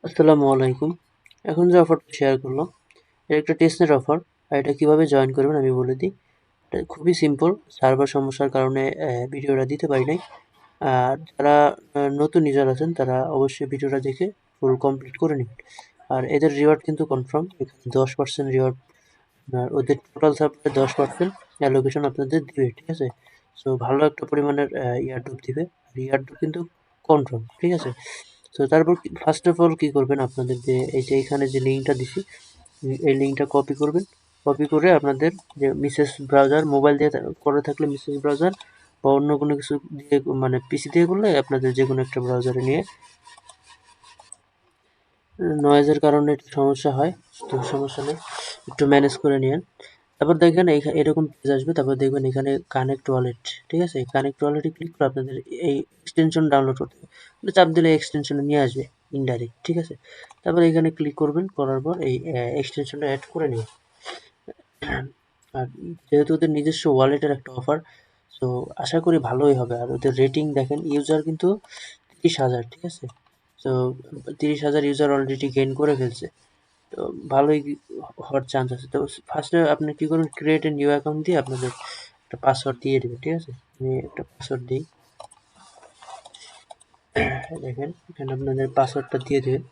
আসসালামু আলাইকুম। এখন যে অফারটা শেয়ার করলাম, এটা একটা টেস্টনেট অফার। আর এটা কিভাবে জয়েন করবেন আমি বলে দিই। এটা খুবই সিম্পল। সার্ভার সমস্যার কারণে ভিডিওটা দিতে পারি নাই। আর যারা নতুন ইউজার আছেন তারা অবশ্যই ভিডিওটা দেখে ফুল কমপ্লিট করে নিন। আর এদের রিওয়ার্ড কিন্তু কনফার্ম। এখানে 10% রিওয়ার্ড, আর ওদের টোটাল সাপ্লাই 10% অ্যালোকেশন আপনাদের দিবে, ঠিক আছে? সো ভালো একটা পরিমাণের ইয়ারড্রপ দিবে। আর ইয়ারড্রপ কিন্তু কনফার্ম, ঠিক আছে? তো তারপর ফার্স্ট অফ অল কি করবেন, আপনাদের যে এই যে এখানে যে লিঙ্কটা দিছি, এই লিঙ্কটা কপি করবেন। কপি করে আপনাদের যে মিসেস ব্রাউজার মোবাইল দিয়ে করে থাকলে মিসেস ব্রাউজার, বা অন্য কোনো কিছু দিয়ে মানে পিসি দিয়ে করলে আপনাদের যে কোনো একটা ব্রাউজারে নিয়ে, নয়েজের কারণে একটু সমস্যা হয়, তো সমস্যা নেই, একটু ম্যানেজ করে নিন। তারপর দেখেন এরকম পেজ আসবে। তারপর দেখবেন এখানে কানেক্ট ওয়ালেট, ঠিক আছে? কানেক্ট ওয়ালেটে ক্লিক করে আপনাদের এই এক্সটেনশন ডাউনলোড করতে হবে। চাপ দিলে এক্সটেনশনে নিয়ে আসবে ইনডাইরেক্ট, ঠিক আছে? তারপর এখানে ক্লিক করবেন, করার পর এই এক্সটেনশনটা অ্যাড করে নিন। আর যেহেতু ওদের নিজস্ব ওয়ালেটের একটা অফার, তো আশা করি ভালোই হবে। আর ওদের রেটিং দেখেন, ইউজার কিন্তু 30,000, ঠিক আছে? তো 30,000 ইউজার অলরেডি গেইন করে ফেলছে। তো ভালোই হওয়ার চান্স আছে। তো ফার্স্টে আপনি কি করবেন, ক্রিয়েট এ নিউ অ্যাকাউন্ট দিয়ে আপনাদের একটা পাসওয়ার্ড দিয়ে দেবেন, ঠিক আছে? আমি একটা পাসওয়ার্ড দিই। দেখেন এখানে আপনাদের পাসওয়ার্ডটা দিয়ে দেবেন।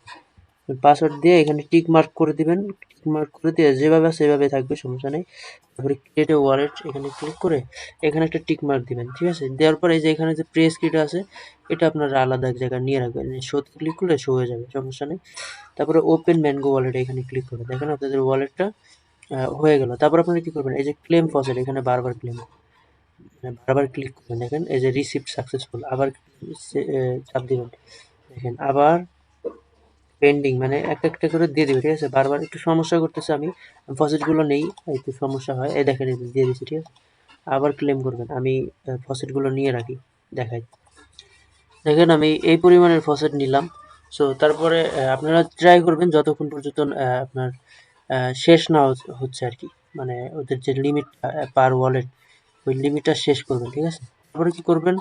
পাসওয়ার্ড দিয়ে এখানে টিক মার্ক করে দিবেন। টিক মার্ক করে দিয়ে যেভাবে আছে সেভাবে থাকবে, সমস্যা নেই। তারপরে ক্রিয়েট এ ওয়ালেট এখানে ক্লিক করে এখানে একটা টিক মার্ক দিবেন, ঠিক আছে? দেওয়ার পরে এই যে এখানে যে প্রেস কিটা আছে, এটা আপনারা আলাদা এক জায়গায় নিয়ে রাখবেন। শোতে ক্লিক করলে শো হয়ে যাবে, সমস্যা নেই। তারপরে ওপেন ম্যানগো ওয়ালেট এখানে ক্লিক করবেন। দেখেন আপনাদের ওয়ালেটটা হয়ে গেল। তারপর আপনারা কি করবেন, এই যে ক্লেম ফসেট এখানে বারবার ক্লেম, বারবার ক্লিক করবেন। দেখেন এই যে রিসিপ্ট সাকসেসফুল, আবার চাপ দিবেন। দেখেন আবার পেন্ডিং, মানে একটা করে দিয়ে দিবে, ঠিক আছে? বারবার একটু সমস্যা করতেছে, আমি ফসেটগুলো নেই, একটু সমস্যা হয়। এই দেখেন এই যে দিয়ে দিচ্ছি, ঠিক আছে? আবার ক্লেম করবেন। আমি ফসেটগুলো নিয়ে রাখি, দেখাই। দেখেন আমি এই পরিমাণের ফসেট নিলাম। সো তারপরে আপনারা ট্রাই করবেন যতক্ষণ পর্যন্ত আপনার শেষ না হচ্ছে আর কি, মানে ওদের যে লিমিট পার ওয়ালেট, ওই লিমিটটা শেষ করবেন, ঠিক আছে? তারপরে কি করবেন,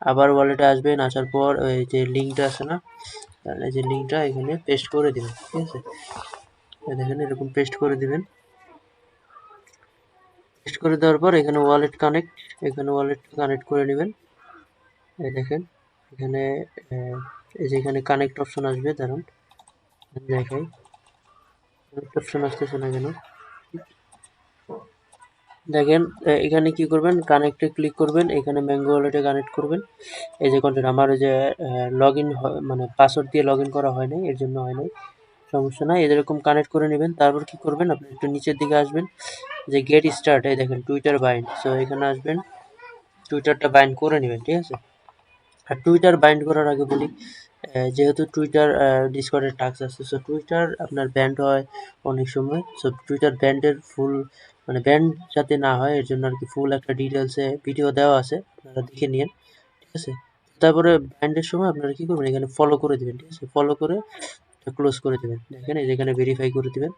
আবার ওয়ালেটে আসবেন। আসার পর ওই যে লিঙ্কটা আছে না, এই যে লিঙ্কটা এখানে পেস্ট করে দিবেন, ঠিক আছে? এই দেখেন এরকম পেস্ট করে দিবেন। পেস্ট করে দেওয়ার পর এখানে ওয়ালেট কানেক্ট, এখানে ওয়ালেট কানেক্ট করে নেবেন। এই দেখেন এখানে এই যে এখানে কানেক্ট অপশন আসবে, দাঁড়ান দেখাই। কানেক্ট অপশন আসতেছে না কেন? দেখেন এখানে কি করবেন, কানেক্টে ক্লিক করবেন, এখানে ম্যাঙ্গো ওয়ালেটে কানেক্ট করবেন। এই যে কন্টেন্ট আমার ওই যে লগ ইন, মানে পাসওয়ার্ড দিয়ে লগ ইন করা হয় নাই, এর জন্য হয় নাই, সমস্যা নাই। এরকম কানেক্ট করে নেবেন। তারপর কি করবেন, আপনি একটু নিচের দিকে আসবেন, যে গেট স্টার্ট, এই দেখেন টুইটার বাইন্ড। সো এখানে আসবেন, টুইটারটা বাইন্ড করে নেবেন, ঠিক আছে? আর টুইটার বাইন্ড করার আগে বলি, যেহেতু টুইটার ডিসকর্ডের টাস্ক আছে, সো টুইটার আপনার ব্যান্ড হয় অনেক সময়। সো টুইটার ব্যান্ডের ফুল, মানে ব্যান্ড যাতে না হয় এর জন্য আর কি ফুল একটা ডিটেলসে ভিডিও দেওয়া আছে, আপনারা দেখে নিন, ঠিক আছে? তারপরে ব্যান্ডের সময় আপনারা কি করবেন, এখানে ফলো করে দিবেন, ঠিক আছে? ফলো করে ক্লোজ করে দেবেন। দেখেন এই যেখানে ভেরিফাই করে দিবেন,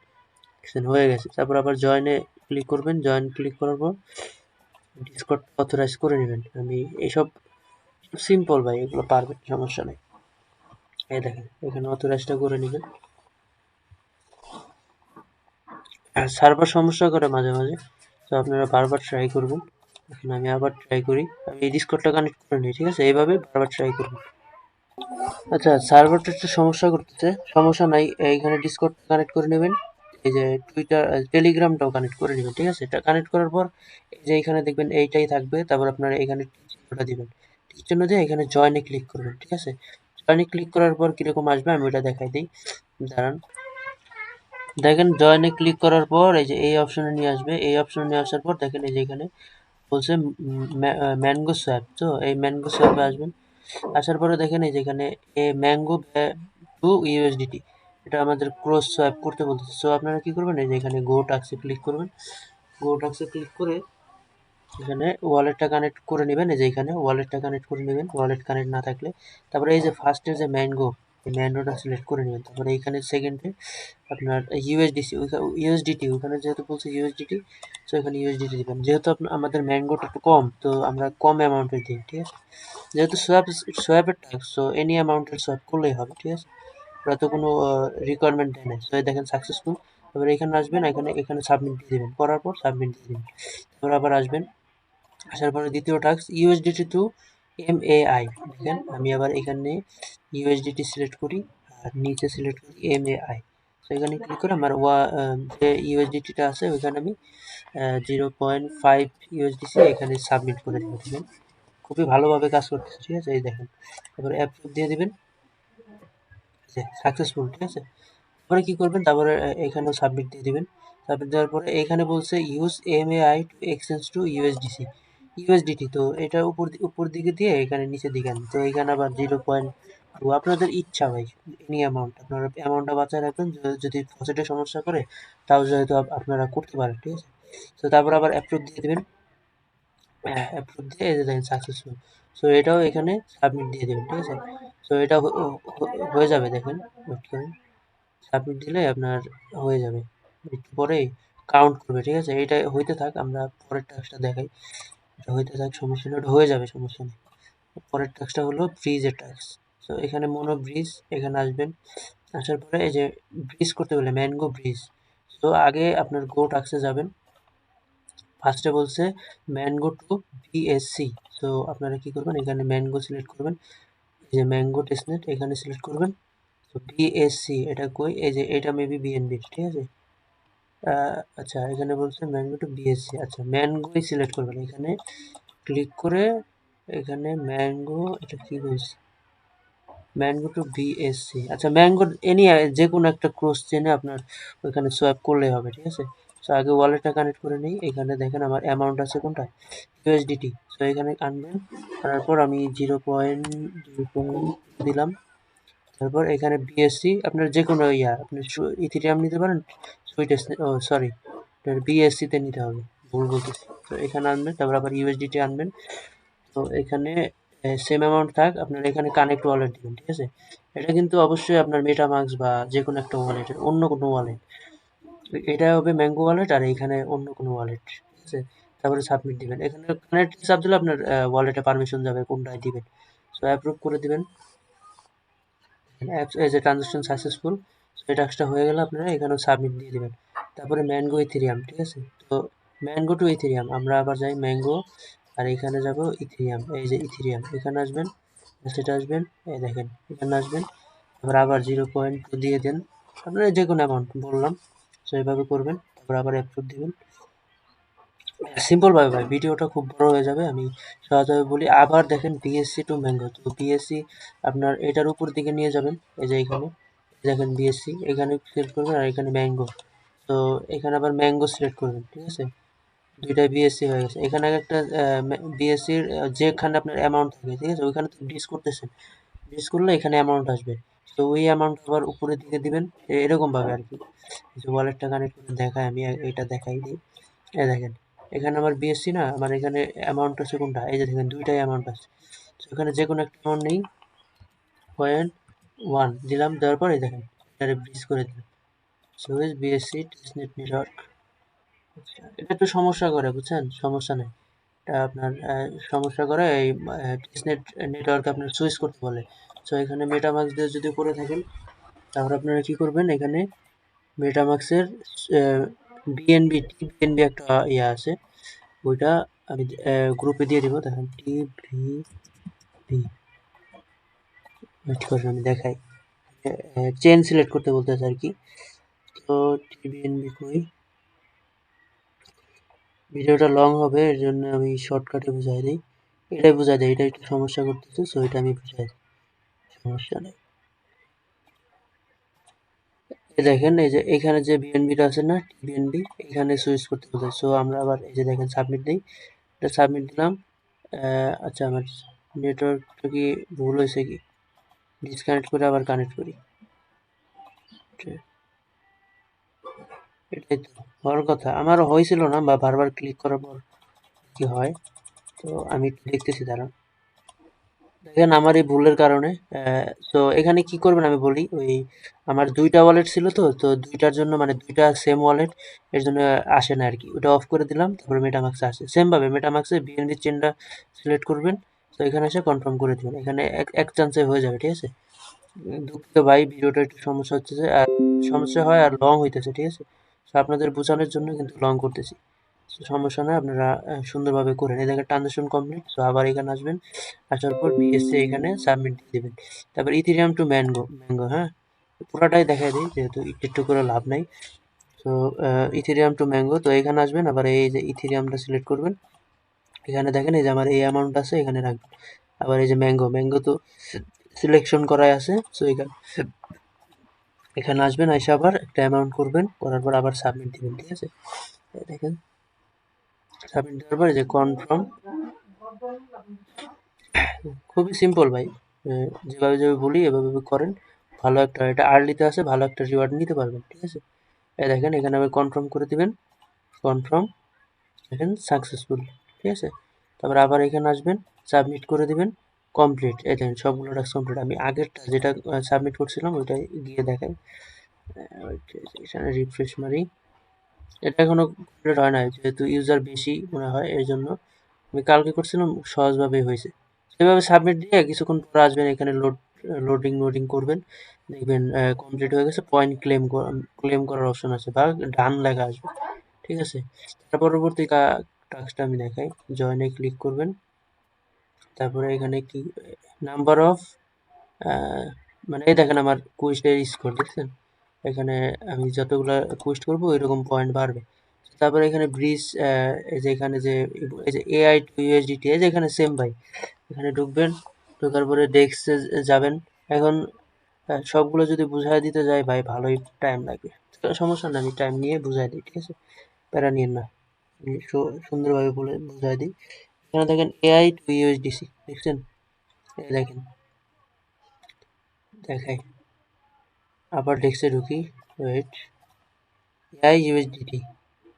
হয়ে গেছে। তারপর আবার জয়েনে ক্লিক করবেন। জয়েন ক্লিক করার পর ডিসকর্ড অথরাইজ করে নেবেন। আমি এইসব সিম্পল ভাই, এগুলো পারবেন, সমস্যা নেই। এই দেখেন এখানে অথরাইজটা করে নেবেন। আর সার্ভার সমস্যা করে মাঝে মাঝে, তো আপনারা বারবার ট্রাই করবেন। এখন আমি আবার ট্রাই করি, আমি এই ডিসকর্ডটা কানেক্ট করে নিই, ঠিক আছে? এইভাবে বারবার ট্রাই করবেন। আচ্ছা, সার্ভারটা একটু সমস্যা করতেছে, সমস্যা নাই। এইখানে ডিসকর্ড কানেক্ট করে নেবেন। এই যে টুইটার টেলিগ্রামটাও কানেক্ট করে নেবেন, ঠিক আছে? এটা কানেক্ট করার পর এই যে এখানে দেখবেন এইটাই থাকবে। তারপর আপনারা এখানে টিক চিহ্নটা দিবেন। টিক চিহ্ন দিয়ে এখানে জয়েনে ক্লিক করবেন, ঠিক আছে? জয়েনে ক্লিক করার পর কিরকম আসবে আমি ওটা দেখাই দিই, দাঁড়ান। দেখেন জয়েনে ক্লিক করার পর এই যে এই অপশনে নিয়ে আসবে। এই অপশনে নিয়ে আসার পর দেখেন এই যে এখানে বলছে ম্যাঙ্গো সোয়াপ, তো এই ম্যাঙ্গো সোয়াপে আসবেন। আসার পরে দেখেন এই যেখানে এ ম্যাঙ্গো টু ইউএসডিটি, এটা আমাদের ক্রস সোয়াপ করতে বলতেছে। সো আপনারা কি করবেন, এই যে এখানে গো টাক্সে ক্লিক করবেন। গো টাক্সে ক্লিক করে এখানে ওয়ালেটটা কানেক্ট করে নেবেন। এই যে এখানে ওয়ালেটটা কানেক্ট করে নেবেন, ওয়ালেট কানেক্ট না থাকলে। তারপরে এই যে ফার্স্টের যে ম্যাঙ্গো, এই ম্যাঙ্গোটা সিলেক্ট করে নেবেন। তারপরে এইখানে সেকেন্ডে আপনার ইউএসডিসি, ইউএসডিটি, ওখানে যেহেতু বলছে ইউএসডিটি, সো এখানে ইউএসডিটি দিবেন। যেহেতু আমাদের ম্যাঙ্গোটা একটু কম, তো আমরা কম অ্যামাউন্টের দিই, ঠিক আছে? যেহেতু সোয়াপের টাস্ক, সো এনি অ্যামাউন্টের সোয়াপ করলেই হবে, ঠিক আছে? ওরা তো কোনো রিকোয়ারমেন্ট দেয় না। তো দেখেন সাকসেসফুল। তারপরে এখানে আসবেন, এখানে সাবমিট দিয়ে দেবেন, করার পর সাবমিট দিয়ে দেবেন। তারপর আবার আসবেন, আসার পরে দ্বিতীয় টাস্ক ইউএসডিটি টু এমএআই। দেখেন আমি আবার এখানে ইউএসডিটি সিলেক্ট করি আর নিচে সিলেক্ট করি এমএআই। তো এখানে ক্লিক করে আমার যে ইউএসডিটিটা আছে ওইখানে আমি 0.5 ইউএসডিসি এখানে সাবমিট করে দেবো। দেখেন খুবই ভালোভাবে কাজ করতেছে, ঠিক আছে। এই দেখেন, তারপরে অ্যাপ্রুভ দিয়ে দিবেন, সাকসেসফুল, ঠিক আছে। তারপরে কি করবেন, তারপরে এখানেও সাবমিট দিয়ে দিবেন। সাবমিট দেওয়ার পরে এখানে বলছে use MAI to exchange to USDT. তো এটা উপর দিকে দিয়ে এখানে নিচের দিকে আনবেন। তো এখানে আবার 0.2 আপনাদের ইচ্ছা ভাই, এনি অ্যামাউন্ট আপনারা অ্যামাউন্টটা বাঁচায় রাখবেন, যদি প্রসেসে সমস্যা করে তাও যেহেতু আপনারা করতে পারেন, ঠিক আছে। তো তারপর আবার অ্যাপ্রুভ দিয়ে দিবেন, অ্যাপ্রুভ দিয়ে এই যে দেখেন সাকসেসফুল। সো এটাও এখানে সাবমিট দিয়ে দেবেন, ঠিক আছে। সো এটা হয়ে যাবে, দেখেন ওয়েট করেন, সাবমিট দিলে আপনার হয়ে যাবে, একটু পরেই কাউন্ট করবে, ঠিক আছে। এটা হইতে থাক, আমরা পরের টাস্কটা দেখাই। এটা হইতে থাক, সমস্যা নেই, ওটা হয়ে যাবে, সমস্যা নেই। পরের টাস্কটা হলো ব্রিজের টাস্ক। তো এখানে মনো ব্রিজ, এখানে আসবেন, আসার পরে এই যে ব্রিজ করতে বলে ম্যানগো ব্রিজ। তো আগে আপনার গো টাস্কে যাবেন, ফার্স্টে বলছে ম্যানগো টু বিএসসি। তো আপনারা কি করবেন, এখানে ম্যানগো সিলেক্ট করবেন, এই যে ম্যানগো টেস্টনেট এখানে সিলেক্ট করবেন। তো বিএসসি এটা কই, এই যে এটা মেবি বিএনবি, ঠিক আছে। আচ্ছা এখানে বলছে ম্যানগো টু বিএসসি, আচ্ছা ম্যানগোই সিলেক্ট করবেন, এখানে ক্লিক করে এখানে ম্যানগো, এটা কি বলছে, ম্যানগো টু বিএসসি। আচ্ছা ম্যানগো এনি যে কোনো একটা ক্রস চেনে আপনার ওইখানে সোয়াইপ করলেই হবে, ঠিক আছে। তো আগে ওয়ালেটটা কানেক্ট করে নিই, এখানে দেখেন আমার অ্যামাউন্ট আছে কোনটা, ইউএসডিটি। তো এখানে আনবেন, আনার পর আমি 0.0 দিলাম। তারপর এখানে বিএসসি আপনার যে কোনো আপনি ইথিরিয়াম নিতে পারেন, সুইটেস, ও সরি, বিএসসি তে নিতে হবে, ভুল বলতেছি। তো এখানে আনবেন, তারপর আবার ইউএসডিটি আনবেন। তো এখানে সেম অ্যামাউন্ট থাক, আপনার এখানে কানেক্ট ওয়ালেট দিবেন, ঠিক আছে। এটা কিন্তু অবশ্যই আপনার মেটামাক্স বা যে কোনো একটা ওয়ালেটের, অন্য কোনো ওয়ালেট, এটা হবে ম্যাঙ্গো ওয়ালেট আর এখানে অন্য কোনো ওয়ালেট, ঠিক আছে। তারপরে সাবমিট দিবেন, এখানে কানেক্ট হিসাব দিলে আপনার ওয়ালেটে পারমিশন যাবে কোনটায় দিবেন। সো অ্যাপ্রুভ করে দিবেন, এই যে ট্রানজাকশন সাকসেসফুল। এই টাস্কটা হয়ে গেলে আপনারা এখানেও সাবমিট দিয়ে দিবেন। তারপরে ম্যাঙ্গো ইথেরিয়াম, ঠিক আছে। তো ম্যাঙ্গো টু ইথেরিয়াম আমরা আবার যাই ম্যাঙ্গো, আর এখানে যাব ইথেরিয়াম, এই যে ইথেরিয়াম এখানে আসবেন, সেটা আসবেন, এই দেখেন এখানে আসবেন, তারপর আবার 0.2 দিয়ে দেন, আপনারা যে কোনো অ্যামাউন্ট বললাম। তো এইভাবে করবেন, তারপর আবার অ্যাপ্রুভ দিবেন। সিম্পল ভাবে ভাই, ভিডিওটা খুব বড় হয়ে যাবে, আমি সহজভাবে বলি। আবার দেখেন বিএসসি টু ম্যাঙ্গো, তো বিএসসি আপনার এটার উপর দিকে নিয়ে যাবেন, এই যে এখানে দেখেন বিএসসি, এখানে সিলেক্ট করবেন আর এখানে ম্যাঙ্গো। তো এখানে আবার ম্যাঙ্গো সিলেক্ট করবেন, ঠিক আছে। দুইটাই বিএসসি হয়ে গেছে। এখানে একটা বিএসসির যেখানে আপনার অ্যামাউন্ট থাকে, ঠিক আছে, ওইখানে তো ডিস করতেছেন, ডিস করলে এখানে অ্যামাউন্ট আসবে। তো ওই অ্যামাউন্ট আবার উপরের দিকে দিবেন, এরকম ভাবে আর কি। যে ওয়ালেটটা কানেক্ট করে দেখায়, আমি এটা দেখাই দিই। এই দেখেন এখানে আমার বিএসসি না, আমার এখানে অ্যামাউন্ট আছে কোনটা, এই যে দেখেন দুইটাই অ্যামাউন্ট আছে। তো এখানে যে কোনো একটা অ্যামাউন্ট নেই, 0.1 দিলাম, দেওয়ার পরে দেখেন এটারে ব্রিজ করে দিলাম। So is BSc testnet network. এটা একটু সমস্যা করে, বুঝছেন, সমস্যা নেই। এটা আপনার সমস্যা করে, এই টেস্টনেট নেটওয়ার্ক আপনার সুইচ করতে বলে। সো এখানে মেটামাক্স দিয়ে যদি করে থাকেন, তারপর আপনারা কি করবেন, এখানে মেটামাক্সের বিএনবি বিএনবি একটা আছে, ওইটা আমি গ্রুপে দিয়ে দিব, দেখেন টিভিভি, ওয়েট করেন আমি দেখাই, চেন সিলেক্ট করতে বলতেছে আর কি। তো টিভিএনবি কই, ভিডিওটা লং হবে এর জন্য আমি শর্টকাটে বুঝাই দিই, এটাই বুঝাই দিই, এটা একটু সমস্যা করতেছে, সো এটা আমি বুঝাই দিই, সমস্যা নেই। দেখেন এই যে এখানে যে বিএনবিটা আছে না, টিভিএনবি, এখানে সুইচ করতে বলতেছে। সো আমরা আবার এই যে দেখেন সাবমিট দিই, এটা সাবমিট দিলাম। আচ্ছা আমার নেটওয়ার্কটা কি ভুল হয়েছে কি, ডিসকানেক্ট করে আবার কানেক্ট করি, এটাই তো হওয়ার কথা। আমারও হয়েছিল না, বা বারবার ক্লিক করার পর কি হয়, তো আমি একটু দেখতেছি, দাঁড়ান। দেখেন আমার এই ভুলের কারণে, তো এখানে কি করবেন আমি বলি, ওই আমার দুইটা ওয়ালেট ছিল, তো তো দুইটার জন্য মানে দুইটা সেম ওয়ালেট, এর জন্য আসে না আর কি, ওটা অফ করে দিলাম, তারপরে মেটামাক্সে আসে। সেম ভাবে মেটামাক্সে বিএনবি চেনটা সিলেক্ট করবেন, তো এখানে এসে কনফার্ম করে দিবেন, এখানে এক চান্সে হয়ে যাবে, ঠিক আছে। দুঃখিত ভাই, ভিডিওটা একটু সমস্যা হচ্ছে যে আর সমস্যা হয় আর লং হইতেছে, ঠিক আছে? তো আপনাদের বোঝানোর জন্য কিন্তু লং করতেছি। তো সমস্যা নয়, আপনারা সুন্দরভাবে করেন। এই দেখেন ট্রানজাকশন কমপ্লিট। তো আবার এখানে আসবেন, আসার পর বিএসসি এখানে সাবমিট দিয়ে দেবেন। তারপর ইথেরিয়াম টু ম্যাঙ্গো, হ্যাঁ, পুরাটাই দেখাই দিই যেহেতু একটু করে লাভ নাই। তো ইথেরিয়াম টু ম্যাঙ্গো, তো এখানে আসবেন, আবার এই যে ইথেরিয়ামটা সিলেক্ট করবেন। এখানে দেখেন এই যে আমার এই অ্যামাউন্ট আছে, এখানে রাখবেন। আবার এই যে ম্যাঙ্গো তো সিলেকশন করাই আছে। সো এখানে আসবেন, এসে আবার একটা অ্যামাউন্ট করবেন, করার পর আবার সাবমিট দিবেন, ঠিক আছে? এই দেখেন সাবমিট দেওয়ার পর এই যে কনফার্ম। খুবই সিম্পল ভাই, যেভাবে বলি এভাবে করেন। ভালো একটা, এটা আর্লিতে আছে, ভালো একটা রিওয়ার্ড নিতে পারবেন, ঠিক আছে? এই দেখেন এখানে আবার কনফার্ম করে দিবেন, কনফার্ম, দেখেন সাকসেসফুল, ঠিক আছে? তারপর আবার এখানে আসবেন, সাবমিট করে দিবেন, কমপ্লিট। এই দেখেন সবগুলো টাস্ক কমপ্লিট। আমি আগেরটা যেটা সাবমিট করছিলাম ওইটাই গিয়ে দেখাই। এখানে রিফ্রেশ মারি, এটা এখনো কমপ্লিট হয় নাই যেহেতু ইউজার বেশি মনে হয়, এর জন্য। আমি কালকে করছিলাম, সহজভাবেই হয়েছে। এভাবে সাবমিট দিয়ে কিছুক্ষণ পর আসবেন, এখানে লোডিং করবেন, দেখবেন কমপ্লিট হয়ে গেছে। পয়েন্ট ক্লেম করার অপশন আছে বা ডান লেখা আসবে, ঠিক আছে? তার পরবর্তী টাস্কটা আমি দেখাই। জয়েনে ক্লিক করবেন, তারপরে এখানে কি নাম্বার অফ, মানে এই দেখেন আমার কুইজের স্কোর দেখছেন? এখানে আমি যতগুলা কুইজ করবো ওইরকম পয়েন্ট বাড়বে। তারপরে এখানে ব্রিজ, এই যে এখানে যে এই যে এআই টু ইউএসডিটি, এই যে এখানে সেম ভাই। এখানে ঢুকবেন, ঢোকার পরে ডেস্কে যাবেন। এখন সবগুলো যদি বুঝাই দিতে যাই ভাই ভালোই টাইম লাগবে। তো সমস্যা না, আমি টাইম নিয়ে বুঝাই দিই, ঠিক আছে? প্যারা নিয়েন না, আমি সুন্দরভাবে বলে বুঝাই দিই। এখানে দেখেন এআই টু ইউএসডিসি দেখছেন? এই দেখেন দেখাই, আবার ডেস্কে ঢুকি, ওয়েট, এআই ইউএসডিটি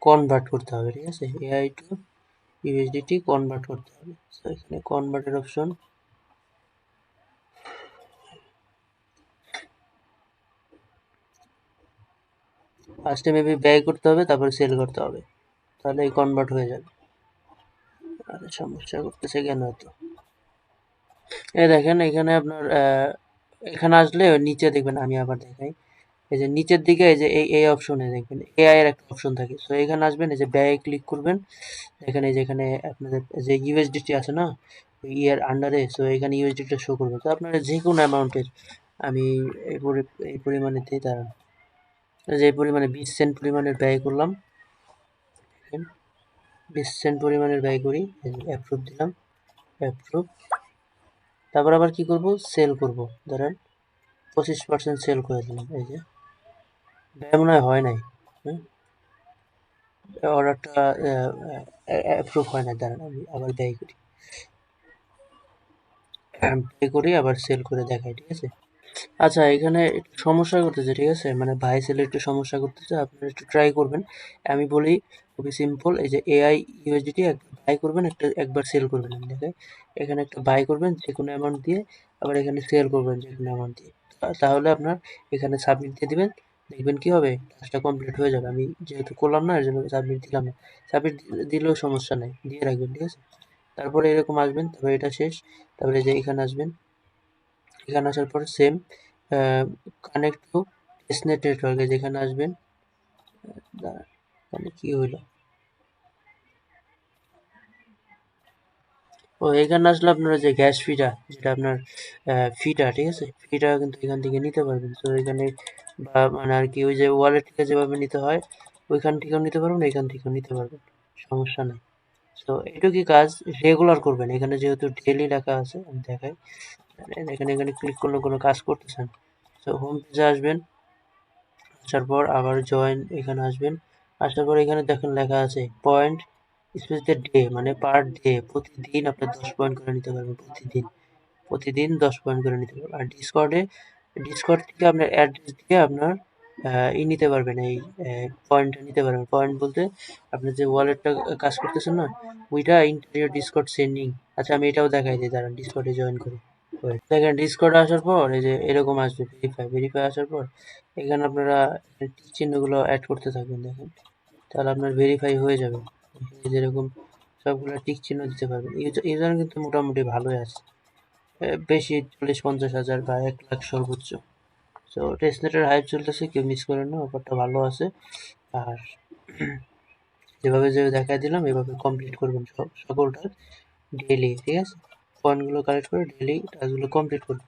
কনভার্ট করতে হবে, ঠিক আছে? এআই টু ইউএসডিটি কনভার্ট করতে হবে। তো এখানে কনভার্টের অপশন, ফার্স্টে মেবি ব্যয় করতে হবে, তারপরে সেল করতে হবে, তাহলে এই কনভার্ট হয়ে যাবে। আরে সমস্যা করতেছে কেন এত? এই দেখেন এখানে আপনার এখানে আসলে নিচে দেখবেন, আমি আবার দেখাই। এই যে নিচের দিকে এই যে এই অপশনে দেখবেন এআই এর একটা অপশন থাকে। সো এখানে আসবেন, এই যে ব্যয় ক্লিক করবেন। এখানে যেখানে আপনাদের যে ইউএসডিটি আছে না, ওই ইয়ার আন্ডারে, সো এখানে ইউএসডিটি শো করবে। তো আপনারা যে কোনো অ্যামাউন্টের, আমি এই পরিমাণে দিই, দাঁড়ান, যে পরিমাণে 20 সেন্ট পরিমাণের ব্যয় করলাম, 20 সেন্ট পরিমাণের ব্যয় করি, অ্যাপ্রুভ দিলাম, অ্যাপ্রুভ। তারপর আবার কি করব, সেল করব, ধরেন 25% সেল করে দিলাম। এই যে ব্যয় মনে হয় নাই, হ্যাঁ, অর্ডারটা অ্যাপ্রুভ হয় না, দাঁড়ান আমি আবার ব্যয় করি, আবার সেল করে দেখাই, ঠিক আছে? আচ্ছা, এখানে একটু সমস্যা করতেছে, ঠিক আছে? মানে ভাই সেলে একটু সমস্যা করতেছে, আপনারা একটু ট্রাই করবেন। আমি বলি খুবই সিম্পল, এই যে এআই ইউএসডিটি একবার বাই করবেন, একবার সেল করবেন। আমি দেখাই, এখানে একটা বাই করবেন যে কোনো অ্যামাউন্ট দিয়ে, আবার এখানে সেল করবেন যে কোনো অ্যামাউন্ট দিয়ে। তাহলে আপনার এখানে সাবমিট দিয়ে দিবেন, দেখবেন কি হবে, কাজটা কমপ্লিট হয়ে যাবে। আমি যেহেতু করলাম না, এর জন্য সাবমিট দিলাম না। সাবমিট দিলেও সমস্যা নাই, দিয়ে রাখবেন, ঠিক আছে? তারপরে এরকম আসবেন, তারপরে এটা শেষ। তারপরে যে এখানে আসবেন, এখানে আসার পর সেম কানেক্ট টু টেস্টনেট নেটওয়ার্কে যেখানে আসবেন, দাঁড়ান, এখানে কি হইলো, ও এখানে আসলে আপনারা যে গ্যাস ফিটা, যেটা আপনার ফিটা, ঠিক আছে? ফিটা কিন্তু এখান থেকে নিতে পারবেন। তো এখানে বা মানে আর কি ওই যে ওয়ালেট থেকে যেভাবে নিতে হয় ওইখান থেকেও নিতে পারবেন, এখান থেকেও নিতে পারবেন, সমস্যা নেই। তো এটুকুই কাজ, রেগুলার করবেন। এখানে যেহেতু ডেইলি লেখা আছে, আমি দেখাই, এখানে ক্লিক করলে কোনো কাজ করতেছেন। তো হোম পেজে আসবেন, আসার পর আবার জয়েন এখানে আসবেন। আসার পর এখানে দেখেন লেখা আছে পয়েন্ট স্পেস ডে, মানে পার ডে, প্রতিদিন আপনি 10 পয়েন্ট করে নিতে পারবেন, প্রতিদিন 10 পয়েন্ট করে নিতে পারবেন। আর ডিসকর্ড থেকে আপনার অ্যাড্রেস দিয়ে আপনার নিতে পারবেন, এই পয়েন্টটা নিতে পারবেন। পয়েন্ট বলতে আপনি যে ওয়ালেটটা কাজ করতেছেন না, ওইটা ইন্টারিয়র ডিসকর্ড সেন্ডিং। আচ্ছা আমি এটাও দেখাই দিই, দাঁড়ান ডিসকর্ডে জয়েন করি। দেখেন ডিসকর্ডে আসার পর এই যে এরকম আসবে, ভেরিফাই আসার পর এখানে আপনারা টিক চিহ্নগুলো অ্যাড করতে থাকবেন, দেখেন তাহলে আপনার ভেরিফাই হয়ে যাবে। এই যেরকম সবগুলো টিক চিহ্ন দিতে পারবেন। ইউজার কিন্তু মোটামুটি ভালোই আছে। বেশি 40-50 হাজার বা 1 লাখ সর্বোচ্চ। তো টেস্টনেটের হাইপ চলতেছে, কেউ মিস করেন না, অফারটা ভালো আছে। আর যেভাবে দেখাই দিলাম এভাবে কমপ্লিট করবেন সকল টাস্ক ডেইলি, ঠিক আছে? পয়েন্টগুলো কালেক্ট করে ডেইলি টাস্কগুলো কমপ্লিট করবেন।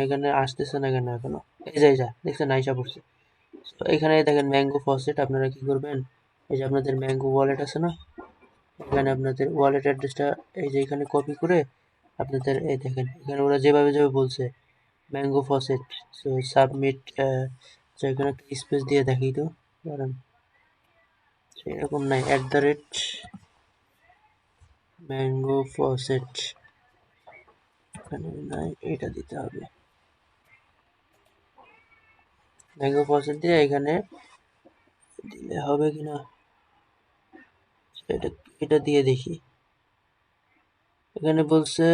এখানে আসতেছে না কেন এখনো? এই যে দেখছেন আইসা পড়ছে। তো এখানে দেখেন ম্যাঙ্গো ফসেট, আপনারা কি করবেন, এই যে আপনাদের ম্যাঙ্গো ওয়ালেট আছে না, এখানে আপনাদের ওয়ালেট অ্যাড্রেসটা এই যে এখানে কপি করে আপনাদের এই দেখেন এখানে ওরা যেভাবে বলছে ম্যাঙ্গো ফসেট, সো সাবমিট, এখানে একটা স্পেস দিয়ে দেখি তো, দাঁড়ান, সেরকম নাই, ম্যাঙ্গো ফসেট এখানে নাই, এটা দিতে হবে। ম্যাঙ্গো ফসেট দিয়ে এখানে দিলে হবে কিনা, এটা এটা দিয়ে দেখি। এখানে বলছে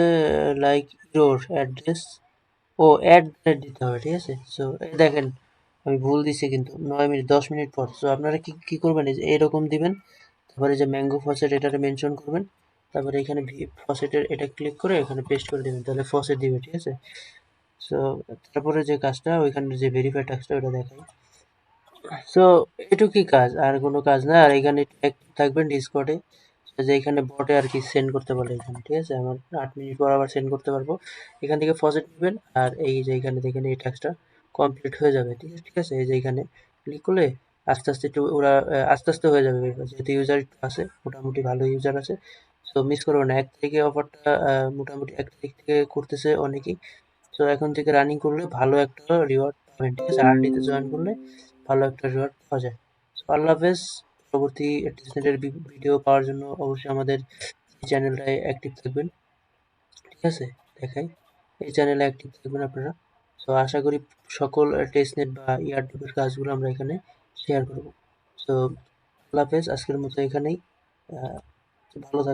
লাইক ইউর অ্যাড্রেস, ও অ্যাড দিতে হবে, ঠিক আছে? সো দেখেন আমি ভুল দিছি কিন্তু 9 মিনিট 10 মিনিট পর। সো আপনারা কি করবেন, এই যে এরকম দিবেন, তারপরে যে ম্যাঙ্গো ফসেট এটাতে মেনশন করবেন, তারপরে এখানে ফসেটের এটা ক্লিক করে এখানে পেস্ট করে দেবেন, তাহলে ফসেট দিবে, ঠিক আছে? সো তারপরে যে কাজটা ওইখানে যে ভেরিফাই টাস্কটা ওটা দেখাই। সো এটুকুই কাজ, আর কোনো কাজ না। আর এখানে অ্যাক্টিভ থাকবেন ডিসকর্ডে, যে এখানে বটে আর কি সেন্ড করতে পারলে এখানে, ঠিক আছে? আমার 8 মিনিট পর আবার সেন্ড করতে পারবো। এখান থেকে ফসেট নেবেন, আর এই যে এখানে দেখেন এই টাস্কটা কমপ্লিট হয়ে যাবে, ঠিক আছে? এই যে এখানে ক্লিক করলে আস্তে আস্তে একটু ওরা আস্তে আস্তে হয়ে যাবে, যেহেতু ইউজার একটু আছে, মোটামুটি ভালো ইউজার আছে। তো মিস করবেন না, 1 তারিখে অফারটা মোটামুটি 1 তারিখ থেকে করতেছে অনেকেই। তো এখন থেকে রানিং করলে ভালো একটা রিওয়ার্ড পাবেন, ঠিক আছে? আরডিতে জয়েন করলে ভালো একটা রিওয়ার্ড পাওয়া যায়। তো আল্লাহ হাফেজ। পরবর্তী টেস্টনেটের ভিডিও পাওয়ার জন্য অবশ্যই আমাদের এই চ্যানেলটায় অ্যাক্টিভ থাকবেন, ঠিক আছে? দেখাই, এই চ্যানেলে অ্যাক্টিভ থাকবেন আপনারা। তো আশা করি সকল টেস্টনেট বা ইয়ারড্রপের কাজগুলো আমরা এখানে শেয়ার করব। তো আল্লাহ হাফেজ, আজকের মতো এখানেই। ভালো থাকবেন।